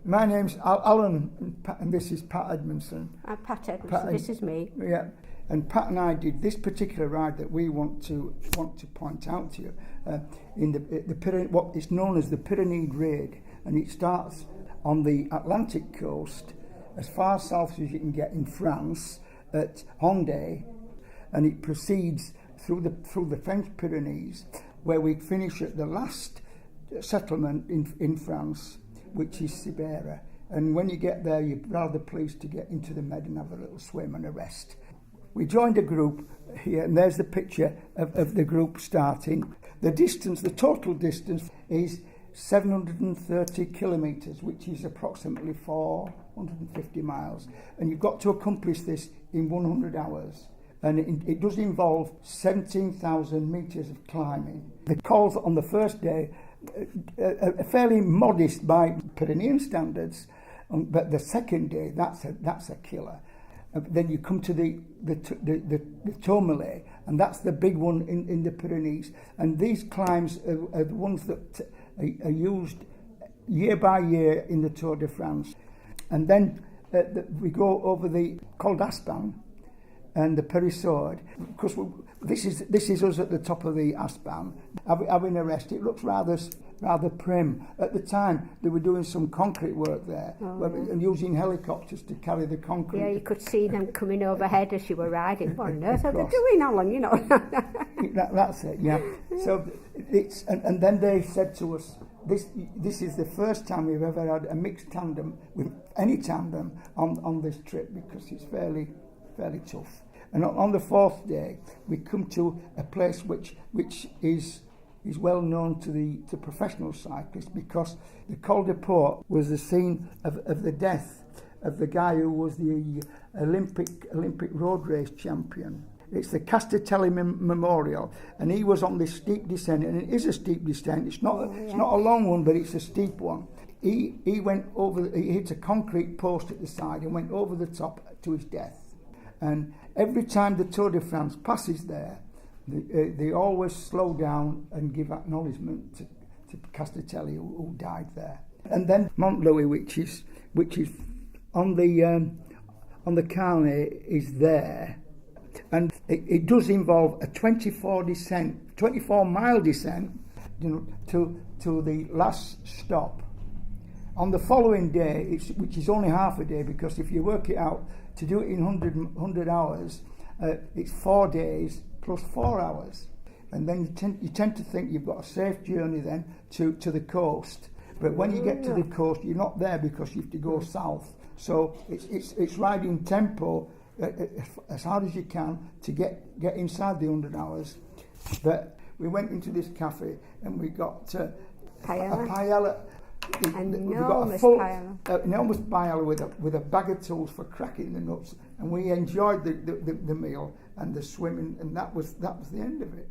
My name's Alan, and this is Pat Edmondson. I'm Pat Edmondson. This is me. Yeah, and Pat and I did this particular ride that we want to point out to you in what is known as the Pyrenees Raid, and it starts on the Atlantic coast as far south as you can get in France at Hendaye, and it proceeds through the French Pyrenees, where we finish at the last settlement in France, which is Sibera. And when you get there, you're rather pleased to get into the Med and have a little swim and a rest. We joined a group here, and there's the picture of the group starting. The total distance is 730 kilometres, which is approximately 450 miles. And you've got to accomplish this in 100 hours. And it does involve 17,000 metres of climbing. The calls on the first day are fairly modest by Pyrenean standards, but the second day, that's a killer. Then you come to the Tourmalet, and that's the big one in the Pyrenees. And these climbs are the ones that are used year by year in the Tour de France. And then we go over the Col d'Aspin and the Périssord, because this is us at the top of the Aspin, having a rest. It looks rather prim. At the time, they were doing some concrete work there, and using helicopters to carry the concrete. Yeah, you could see them coming overhead as you were riding. What on earth are they doing, Alan? You know. That's it. Yeah. So it's and then they said to us, this is the first time we've ever had a mixed tandem with any tandem on this trip, because it's fairly tough. And on the fourth day, we come to a place which is well known to professional cyclists, because the Col de Port was the scene of the death of the guy who was the Olympic road race champion. It's the Castatelli Memorial, and he was on this steep descent, and it is a steep descent. It's not a long one, but it's a steep one. He went over. He hit a concrete post at the side and went over the top to his death. And every time the Tour de France passes there, they always slow down and give acknowledgement to Castatelli, who died there. And then Mont Louis, which is on the Carnet, is there, and it does involve a 24-mile descent, to the last stop. On the following day, which is only half a day, because if you work it out, to do it in 100 hours, it's 4 days plus 4 hours. And then you tend to think you've got a safe journey then to the coast. But when you get to the coast, you're not there, because you have to go south. So it's riding tempo as hard as you can to get inside the 100 hours. But we went into this cafe and we got a paella. Enormous paella with a bag of tools for cracking the nuts, and we enjoyed the meal and the swimming, and that was the end of it.